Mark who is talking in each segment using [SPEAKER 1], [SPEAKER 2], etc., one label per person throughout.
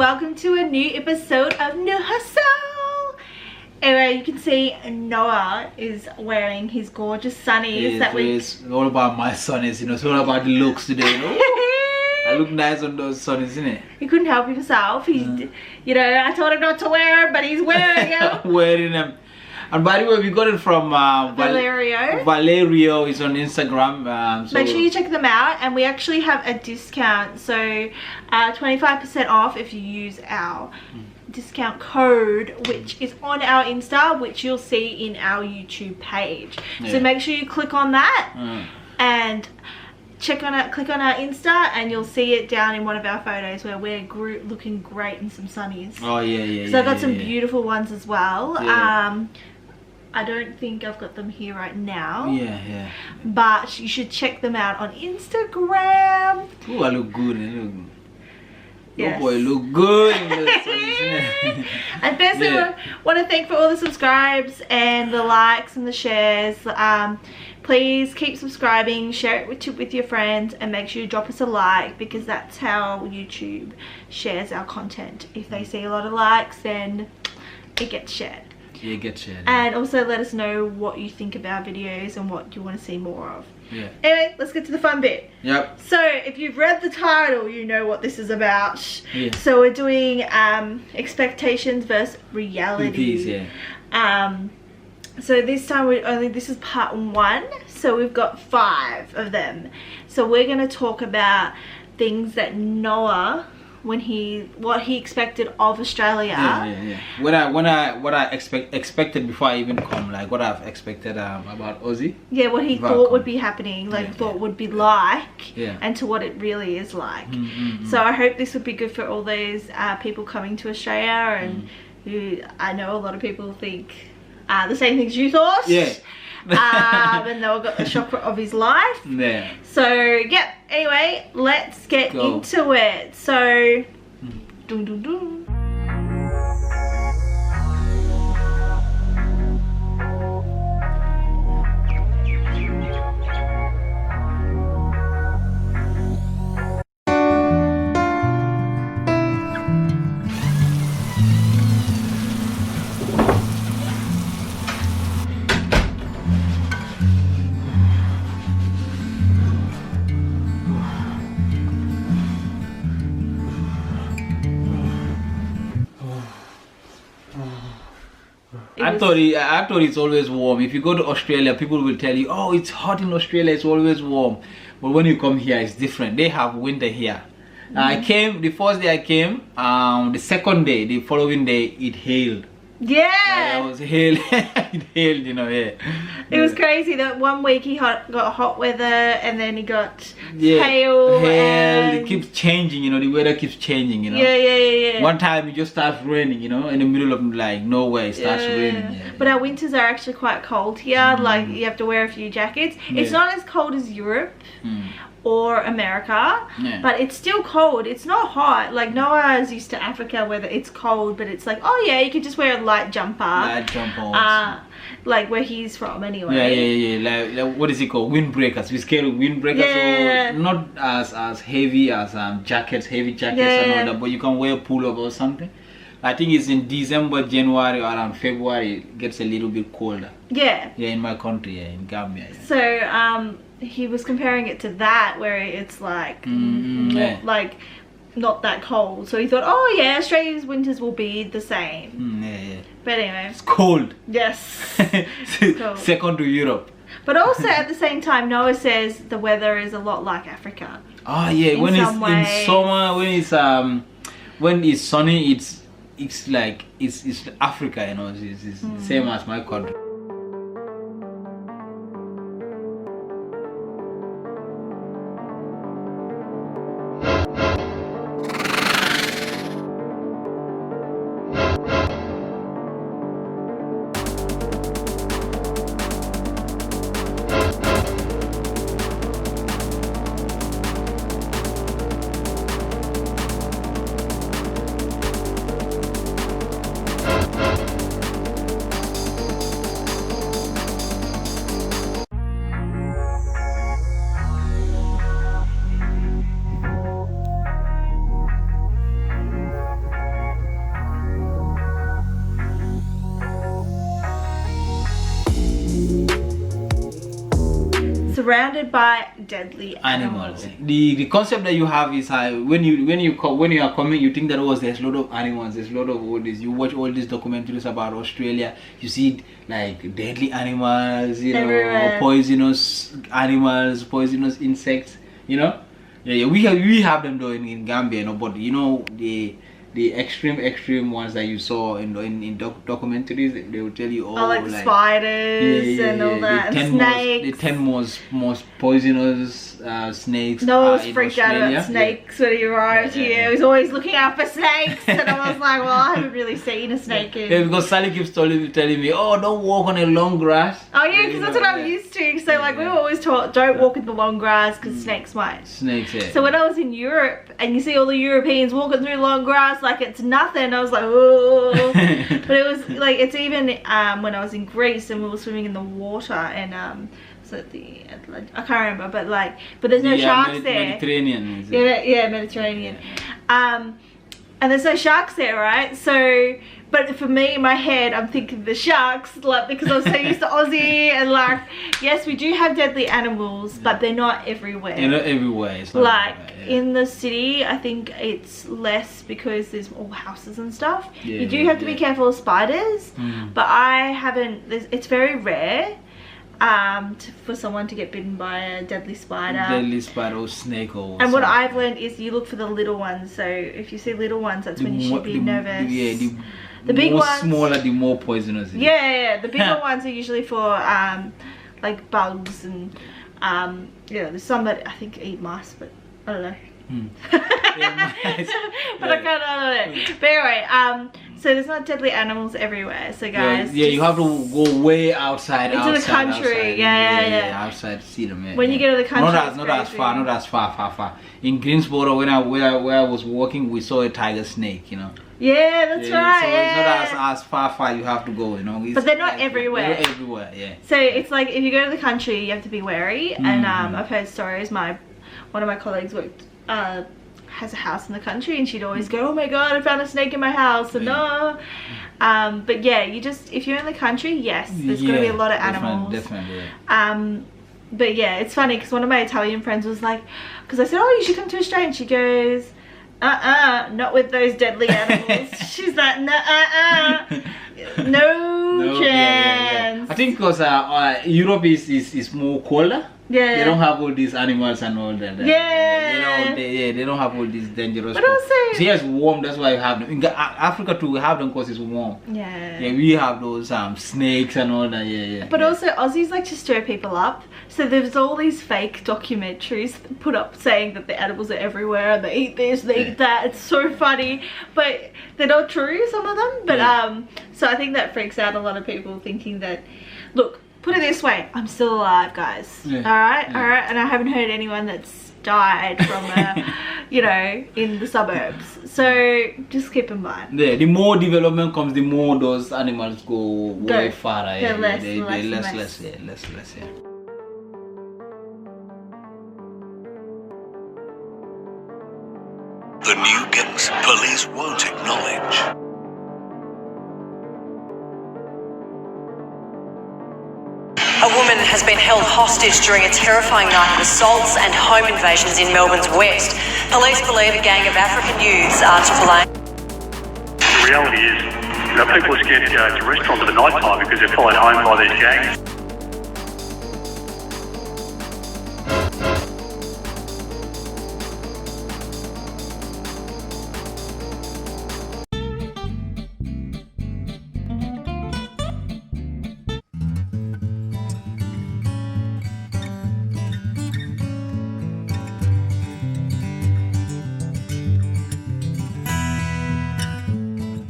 [SPEAKER 1] welcome to a new episode of New Hustle. Anyway, you can see Noah is wearing his gorgeous sunnies.
[SPEAKER 2] It's all about my sunnies, it's all about the looks today, I look nice on those sunnies, isn't it?
[SPEAKER 1] He couldn't help himself. I told him not to wear them, but he's wearing them.
[SPEAKER 2] Wearing them. And by the way, we got it from
[SPEAKER 1] Valerio.
[SPEAKER 2] Valerio is on Instagram.
[SPEAKER 1] So make sure you check them out. And we actually have a discount. So 25% off if you use our discount code, which is on our Insta, which you'll see in our YouTube page. Yeah. So make sure you click on that and click on our Insta, and you'll see it down in one of our photos where we're looking great in some sunnies.
[SPEAKER 2] Oh yeah.
[SPEAKER 1] So I've got some beautiful ones as well.
[SPEAKER 2] Yeah.
[SPEAKER 1] I don't think I've got them here right now.
[SPEAKER 2] Yeah.
[SPEAKER 1] But you should check them out on Instagram.
[SPEAKER 2] Oh, I look good.
[SPEAKER 1] Yes.
[SPEAKER 2] Oh boy, look good.
[SPEAKER 1] And first, I want to thank for all the subscribes and the likes and the shares. Please keep subscribing, share it with your friends, and make sure you drop us a like, because that's how YouTube shares our content. If they see a lot of likes, then it gets shared.
[SPEAKER 2] Yeah, it gets shared.
[SPEAKER 1] And also let us know what you think of our videos and what you want to see more of.
[SPEAKER 2] Yeah.
[SPEAKER 1] Anyway, let's get to the fun bit.
[SPEAKER 2] Yep.
[SPEAKER 1] So if you've read the title, you know what this is about.
[SPEAKER 2] Yeah.
[SPEAKER 1] So we're doing expectations versus reality.
[SPEAKER 2] Yeah.
[SPEAKER 1] So this time this is part 1. So we've got 5 of them. So we're going to talk about things that Noah, what he expected of Australia.
[SPEAKER 2] Yeah. What I expected before I even come, like what I've expected about Aussie.
[SPEAKER 1] Yeah, what he thought would be happening, would be like,
[SPEAKER 2] yeah,
[SPEAKER 1] and to what it really is like. So I hope this would be good for all those people coming to Australia, and who I know a lot of people think the same things you thought.
[SPEAKER 2] Yeah.
[SPEAKER 1] And Noah got the shock of his life.
[SPEAKER 2] Yeah.
[SPEAKER 1] So yeah. Anyway, let's get into it. So, dun, dun, dun.
[SPEAKER 2] I thought it's always warm. If you go to Australia, people will tell you, oh, it's hot in Australia, it's always warm. But when you come here, it's different. They have winter here. I came, the first day I came, the second day, the following day, it hailed.
[SPEAKER 1] Yeah.
[SPEAKER 2] It was hail. It hailed, yeah.
[SPEAKER 1] It was crazy that one week he got hot weather, and then he got hail.
[SPEAKER 2] And it keeps changing, the weather keeps changing,
[SPEAKER 1] Yeah.
[SPEAKER 2] One time it just starts raining, in the middle of nowhere it starts raining. Yeah.
[SPEAKER 1] But our winters are actually quite cold here. Like, you have to wear a few jackets. It's not as cold as Europe or America, but it's still cold. It's not hot. Like, Noah is used to Africa where it's cold, but it's like, oh yeah, you could just wear a light jumper. Like where he's from anyway.
[SPEAKER 2] Yeah. Like what is it called? Windbreakers. We scale windbreakers, so not as heavy as heavy jackets and all that, but you can wear a pullover or something. I think it's in December, January, or around February it gets a little bit colder. Yeah, in my country, in Gambia.
[SPEAKER 1] So he was comparing it to that, where it's like not that cold. So he thought, oh yeah, Australia's winters will be the same. But anyway,
[SPEAKER 2] it's cold.
[SPEAKER 1] Yes. It's cold.
[SPEAKER 2] Second to Europe.
[SPEAKER 1] But also at the same time, Noah says the weather is a lot like Africa.
[SPEAKER 2] Oh yeah, when it's in summer, when it's sunny, it's like it's Africa, it's the same as my country.
[SPEAKER 1] surrounded by deadly
[SPEAKER 2] animals. The concept that you have is when you are coming, you think that there's a lot of animals, there's a lot of all this. You watch all these documentaries about Australia, you see like deadly animals, you know, poisonous animals, poisonous insects, you know. Yeah, we have them though in Gambia, you know, but you know the extreme ones that you saw in documentaries, they will tell you
[SPEAKER 1] like spiders and all that, and snakes.
[SPEAKER 2] The 10 most poisonous snakes.
[SPEAKER 1] Noah was freaked out about snakes when he arrived here. He was always looking out for snakes, and I was like, well, I haven't really seen a snake in.
[SPEAKER 2] Yeah, because Sally keeps telling me, oh, don't walk on a long grass.
[SPEAKER 1] Oh yeah, because that's what I'm used to. So like we were always taught, don't walk in the long grass because snakes might.
[SPEAKER 2] Snakes, yeah.
[SPEAKER 1] So when I was in Europe and you see all the Europeans walking through long grass like it's nothing, I was like, oh. But it was like, it's even when I was in Greece and we were swimming in the water and so I can't remember, but there's no sharks there.
[SPEAKER 2] Mediterranean.
[SPEAKER 1] Yeah, Mediterranean. And there's no sharks there, right? So, but for me, in my head, I'm thinking the sharks, like, because I'm so used to Aussie, and like, yes, we do have deadly animals, but they're not everywhere.
[SPEAKER 2] They're not everywhere. It's not
[SPEAKER 1] like
[SPEAKER 2] everywhere,
[SPEAKER 1] in the city, I think it's less because there's all houses and stuff.
[SPEAKER 2] Yeah,
[SPEAKER 1] you do have to be careful of spiders, but I haven't. It's very rare. For someone to get bitten by a deadly spider.
[SPEAKER 2] Deadly spider or snake or
[SPEAKER 1] and what I've learned is you look for the little ones. So if you see little ones, that's when you should be nervous.
[SPEAKER 2] Yeah,
[SPEAKER 1] the big ones,
[SPEAKER 2] smaller, the more poisonous.
[SPEAKER 1] Yeah. The bigger ones are usually for like bugs and there's some that I think eat mice, but I don't know. But I don't know. But anyway, so there's not deadly animals everywhere. So guys,
[SPEAKER 2] you have to go way outside
[SPEAKER 1] into the country. Yeah.
[SPEAKER 2] Outside to see them. Yeah,
[SPEAKER 1] when you get to the country,
[SPEAKER 2] not as far. In Greensboro, where I was walking, we saw a tiger snake. You know.
[SPEAKER 1] Yeah, that's right.
[SPEAKER 2] So it's not as far you have to go. You know.
[SPEAKER 1] But they're not everywhere.
[SPEAKER 2] They're not everywhere. Yeah.
[SPEAKER 1] So it's like if you go to the country, you have to be wary. And I've heard stories. One of my colleagues has a house in the country, and she'd always go, oh my god, I found a snake in my house, and but yeah, if you're in the country, yes, there's gonna be a lot of animals.
[SPEAKER 2] Definitely.
[SPEAKER 1] But yeah, it's funny because one of my Italian friends was like, because I said, oh, you should come to Australia, and she goes, not with those deadly animals. She's like, no chance.
[SPEAKER 2] Yeah. I think because Europe is more colder.
[SPEAKER 1] Yeah.
[SPEAKER 2] They don't have all these animals and all that.
[SPEAKER 1] Yeah.
[SPEAKER 2] They don't have all these dangerous
[SPEAKER 1] but
[SPEAKER 2] stuff.
[SPEAKER 1] Also,
[SPEAKER 2] here it's warm, that's why you have them. In Africa too, we have them because it's warm.
[SPEAKER 1] Yeah.
[SPEAKER 2] Yeah, we have those snakes and all that. Yeah.
[SPEAKER 1] But also Aussies like to stir people up. So there's all these fake documentaries put up saying that the animals are everywhere and they eat this, they eat that. It's so funny. But they're not true, some of them. But so I think that freaks out a lot of people thinking that, look, put it this way, I'm still alive, guys. All right, and I haven't heard anyone that's died from in the suburbs. So just keep in mind.
[SPEAKER 2] Yeah, the more development comes, the more those animals go way farther.
[SPEAKER 1] They're less.
[SPEAKER 3] The new gangs police won't acknowledge.
[SPEAKER 4] A woman has been held hostage during a terrifying night of assaults and home invasions in Melbourne's west. Police believe a gang of African youths are to blame.
[SPEAKER 5] The reality is, people are scared to go to restaurants at night time because they're followed home by these gangs.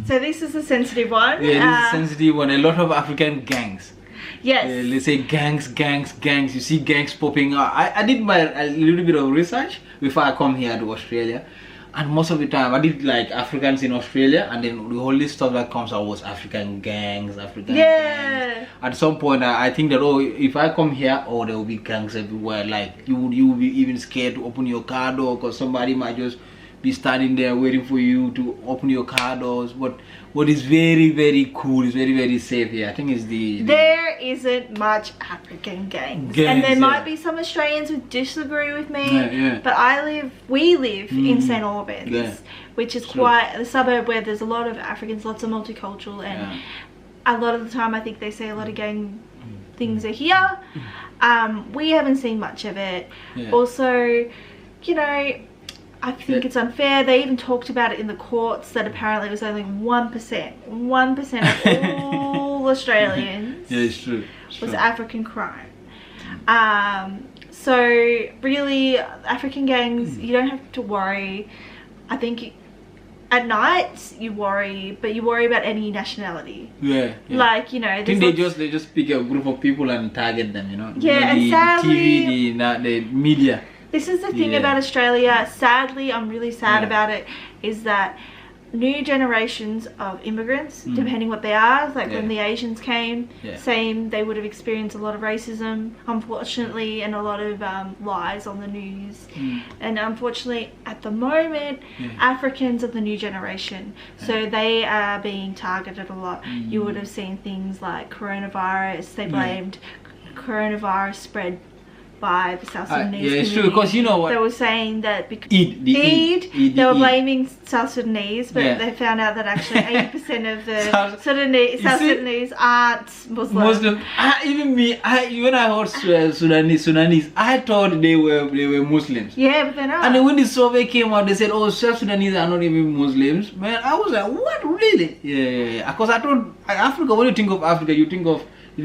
[SPEAKER 1] So this is a sensitive one.
[SPEAKER 2] Yeah, this is a sensitive one. A lot of African gangs.
[SPEAKER 1] Yes.
[SPEAKER 2] Let's say gangs. You see gangs popping up. I did a little bit of research before I come here to Australia. And most of the time, I did like Africans in Australia, and then the whole list stuff that comes out was African gangs. Gangs. At some point, I think that if I come here, there will be gangs everywhere. Like you will be even scared to open your car door because somebody might just be standing there waiting for you to open your car doors. But what is very, very cool, is very, very safe here. I think it's
[SPEAKER 1] there isn't much African gangs, and there might be some Australians who disagree with me, but we live in St Albans, which is quite the suburb where there's a lot of Africans, lots of multicultural, and a lot of the time I think they say a lot of gang things are here. We haven't seen much of it. Also, you know, I think it's unfair. They even talked about it in the courts that apparently it was only 1% of all Australians
[SPEAKER 2] it's true.
[SPEAKER 1] was African crime. So really, African gangs, you don't have to worry. I think at night you worry, but you worry about any nationality. Like, you know,
[SPEAKER 2] I think they just pick a group of people and target them, you know.
[SPEAKER 1] And sadly,
[SPEAKER 2] the TV, the media.
[SPEAKER 1] This is the thing about Australia. Sadly, I'm really sad about it, is that new generations of immigrants, depending what they are, like when the Asians came, they would have experienced a lot of racism, unfortunately, and a lot of lies on the news. And unfortunately, at the moment, Africans are the new generation, so they are being targeted a lot. You would have seen things like coronavirus. They blamed coronavirus spread by the South Sudanese
[SPEAKER 2] it's true, because you know what,
[SPEAKER 1] they were saying that because
[SPEAKER 2] Eid,
[SPEAKER 1] they were blaming South Sudanese, but they found out that actually 80% of the South Sudanese aren't Muslim.
[SPEAKER 2] Even me, when I heard Sudanese, I thought they were Muslims.
[SPEAKER 1] Yeah, but they're not.
[SPEAKER 2] And then when the survey came out, they said, "Oh, South Sudanese are not even Muslims." Man, I was like, "What, really?" Yeah. Because I thought Africa. When you think of Africa, if you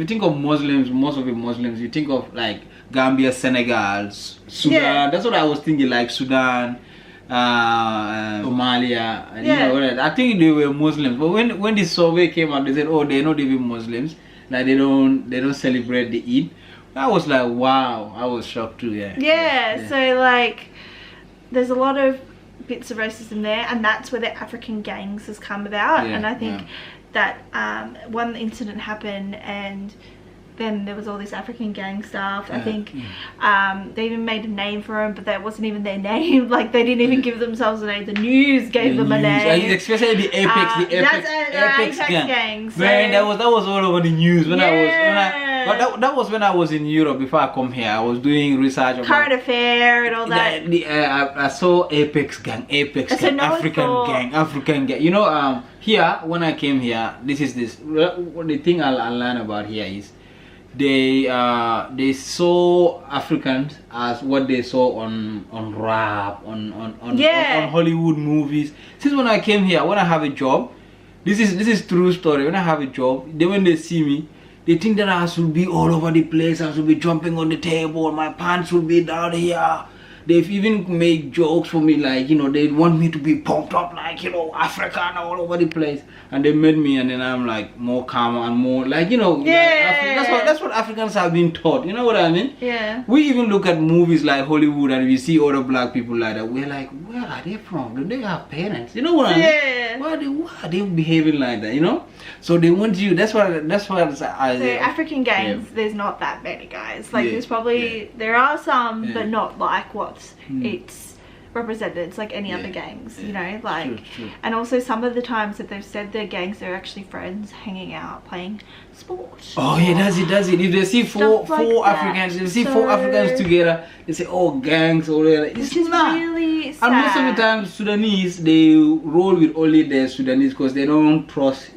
[SPEAKER 2] think of Muslims, most of the Muslims, you think of like Gambia, Senegal, Sudan. That's what I was thinking, like Sudan, Somalia. You know, I think they were Muslims. But when the survey came out, they said, "Oh, they're not even Muslims. Like they don't celebrate the Eid." I was like, wow. I was shocked too.
[SPEAKER 1] So like, there's a lot of bits of racism there, and that's where the African gangs has come about. And I think that one incident happened, and then there was all this African gang stuff. I think they even made a name for them, but that wasn't even their name. Like, they didn't even give themselves a name. The news gave them a name.
[SPEAKER 2] Especially the Apex
[SPEAKER 1] gangs.
[SPEAKER 2] Man, that was all over the news that was when I was in Europe. Before I come here, I was doing research on
[SPEAKER 1] current affair and all that.
[SPEAKER 2] I saw Apex gang, African gang. You know, here when I came here, the thing I'll learn about here is they saw Africans as what they saw on rap, on Hollywood movies. Since when I came here, when I have a job, this is true story. When I have a job, when they see me, they think that I should be all over the place. I should be jumping on the table. My pants will be down here. They've even made jokes for me, like, you know, they want me to be pumped up, like, you know, African all over the place. And they made me, and then I'm like more calm and more, like, you know, that's what Africans have been taught. You know what I mean?
[SPEAKER 1] Yeah.
[SPEAKER 2] We even look at movies like Hollywood, and we see other black people like that. We're like, where are they from? Do they have parents? You know what I mean?
[SPEAKER 1] Yeah.
[SPEAKER 2] Why are they behaving like that? You know? So they want you. That's what
[SPEAKER 1] African gangs. There's not that many guys. Like there's probably there are some, but not like what it's represented. It's like any other gangs, you know, like
[SPEAKER 2] true.
[SPEAKER 1] And also some of the times that they've said they're gangs, they're actually friends hanging out playing sport.
[SPEAKER 2] Oh yeah, does it. If they see four Africans, they see four Africans together, they say, oh, gangs or whatever.
[SPEAKER 1] Which is really sad.
[SPEAKER 2] And most of the time Sudanese, they roll with only the Sudanese because they don't trust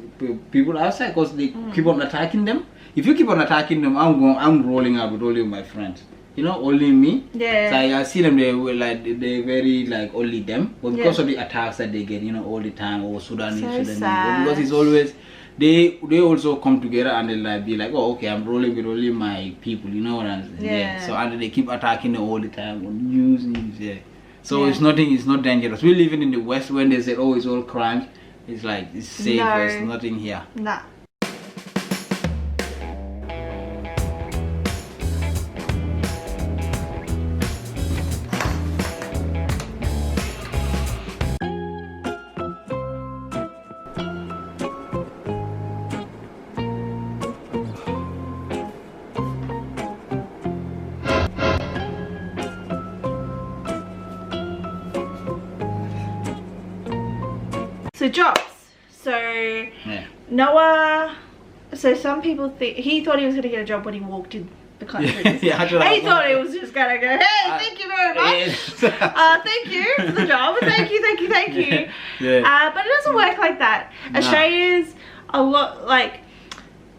[SPEAKER 2] people outside, because they keep on attacking them. If you keep on attacking them, I'm rolling out with only my friends. You know, only me. Yeah. So I see them, they very like only them, but because of the attacks that they get, you know, all the time, or Sudanese. But because it's always they also come together and they like be like, oh, okay, I'm rolling with only my people. You know what I'm saying? Yeah. So and they keep attacking them all the time on news. Yeah. So it's not dangerous. We're living in the West when they say, oh, it's all crimes. It's like it's safe. There's nothing here.
[SPEAKER 1] Nah. So jobs. So Noah. So some people think he thought he was going to get a job when he walked in the country. He thought he was just going to go, hey, thank you very much. Thank you for the job. Thank you. But it doesn't work like that. No. Australia's a lot like.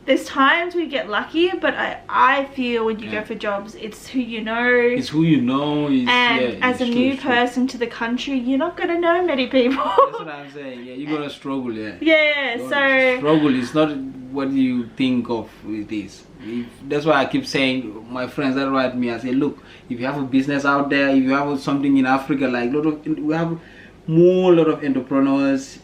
[SPEAKER 1] There's times we get lucky, but I feel when you go for jobs, it's who you know.
[SPEAKER 2] It's who you know.
[SPEAKER 1] And as a new person to the country, you're not going to know many people.
[SPEAKER 2] That's what I'm saying. Yeah, you're going to struggle,
[SPEAKER 1] so...
[SPEAKER 2] Struggle is not what you think of it is. That's why I keep saying, my friends that write me, I say, look, if you have a business out there, if you have something in Africa, like we have lot of entrepreneurs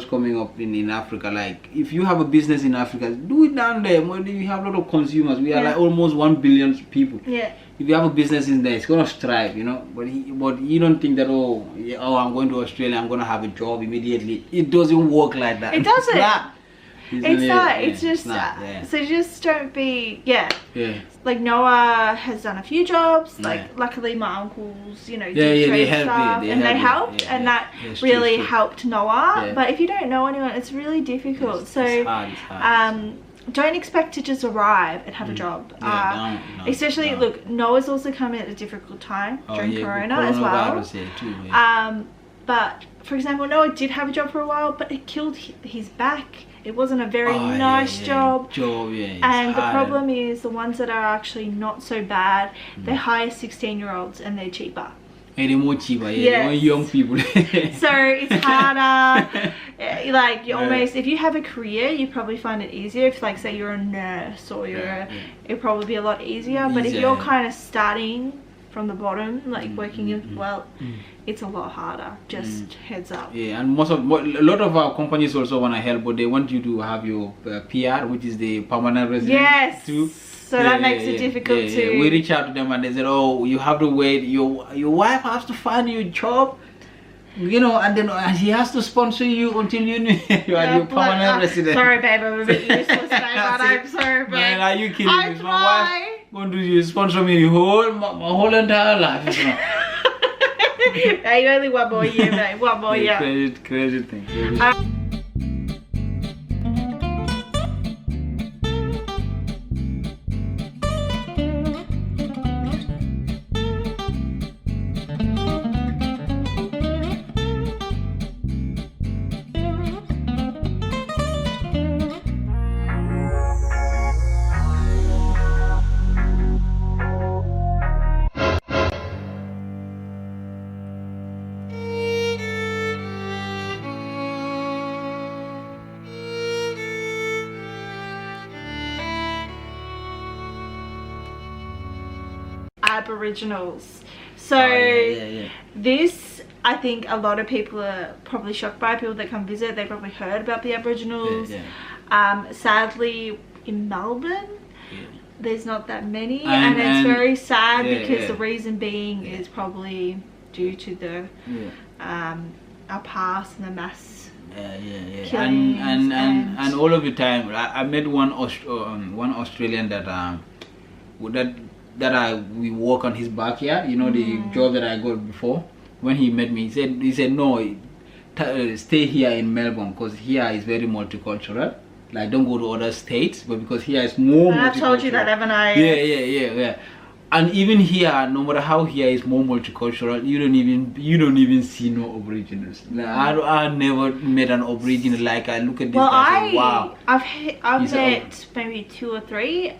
[SPEAKER 2] coming up in Africa. Like if you have a business in Africa, do it down there. We have a lot of consumers. We are like almost 1 billion people.
[SPEAKER 1] Yeah.
[SPEAKER 2] If you have a business in there, it's gonna strive, you know. But you don't think that I'm going to Australia, I'm gonna have a job immediately. It doesn't work like that.
[SPEAKER 1] It doesn't.
[SPEAKER 2] It's
[SPEAKER 1] just so just don't be like Noah has done a few jobs, like luckily my uncles, you know, did trade stuff and they helped and that really helped Noah. But if you don't know anyone, it's really difficult. It's hard. Don't expect to just arrive and have a job. Especially look, Noah's also coming at a difficult time during Corona as well. But for example, Noah did have a job for a while, but it killed his back. It wasn't a very nice job. And the problem is the ones that are actually not so bad, they hire 16-year-olds and they're cheaper.
[SPEAKER 2] And they're more cheaper, they're young people.
[SPEAKER 1] So it's harder. Like you almost, if you have a career, you probably find it easier. If like say you're a nurse or it'll probably be a lot easier. But if you're kind of starting from the bottom, like working in, it's a lot harder. Just heads up. Yeah, and
[SPEAKER 2] a lot of our companies also want to help, but they want you to have your PR, which is the permanent resident.
[SPEAKER 1] Yes. Too. So that makes it difficult too.
[SPEAKER 2] We reach out to them and they said, oh, you have to wait. Your wife has to find you a job, you know, and then she has to sponsor you until you are your permanent resident.
[SPEAKER 1] Sorry, babe, I'm a bit useless, babe, but I'm sorry, babe.
[SPEAKER 2] Man, are you kidding me? My wife going to sponsor me my whole entire life.
[SPEAKER 1] Hey, only one more year, mate. One more year.
[SPEAKER 2] Crazy thing.
[SPEAKER 1] Aboriginals. So this, I think a lot of people are probably shocked by. People that come visit, they probably heard about the Aboriginals. Sadly in Melbourne there's not that many, and it's very sad because the reason being is probably due to the our past and the mass killings
[SPEAKER 2] and all of the time. I met one Australian that we work on his backyard, you know, the job that I got before. When he met me, he said no, stay here in Melbourne because here is very multicultural. Like don't go to other states, but because here is more multicultural.
[SPEAKER 1] I've told you that, haven't I?
[SPEAKER 2] Yeah. And even here, no matter how here is more multicultural, you don't even see no Aboriginals. Like, I never met an Aboriginal. Like I look at this guy and say, wow.
[SPEAKER 1] I've met maybe 2 or 3.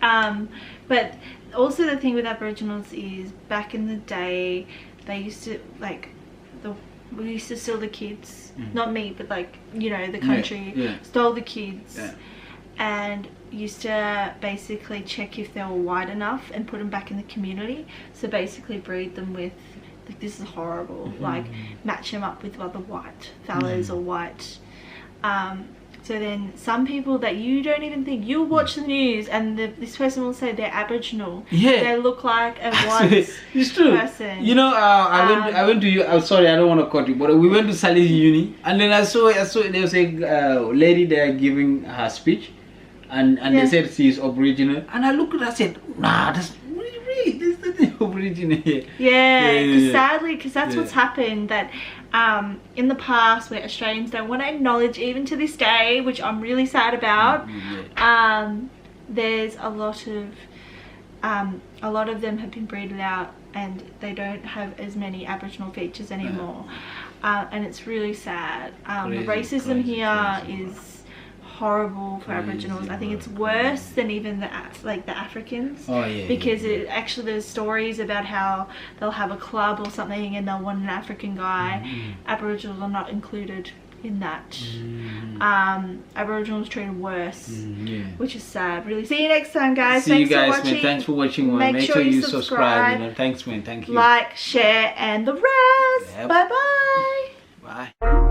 [SPEAKER 1] But also the thing with Aboriginals is back in the day they used to we used to steal the kids, not me, but like, you know, the country stole the kids and used to basically check if they were white enough and put them back in the community. So basically breed them with, like, this is horrible, like match them up with other white fellas or white so then some people that you don't even think, you'll watch the news and this person will say they're Aboriginal. They look like a white person.
[SPEAKER 2] You know, I went to you. Sorry, I don't want to cut you, but we went to Sally's uni, and then I saw there was a lady there giving her speech, and they said she is Aboriginal, and I looked at her and said, nah, that's really Aboriginal.
[SPEAKER 1] Yeah, because sadly, because that's
[SPEAKER 2] Yeah.
[SPEAKER 1] what's happened, that in the past where Australians don't want to acknowledge, even to this day, which I'm really sad about, there's a lot of them have been breeded out and they don't have as many Aboriginal features anymore. And it's really sad. The racism here is horrible for Aboriginals. I think it's worse than even the Africans. Because it actually, there's stories about how they'll have a club or something and they'll want an African guy. Aboriginals are not included in that. Aboriginals treated worse, which is sad. Really. See you next time, guys.
[SPEAKER 2] See you guys,
[SPEAKER 1] for watching.
[SPEAKER 2] man. Thanks for watching, man. Make sure you subscribe. You know. Thanks, man. Thank you.
[SPEAKER 1] Like, share, and the rest.
[SPEAKER 2] Yep.
[SPEAKER 1] Bye bye.
[SPEAKER 2] Bye.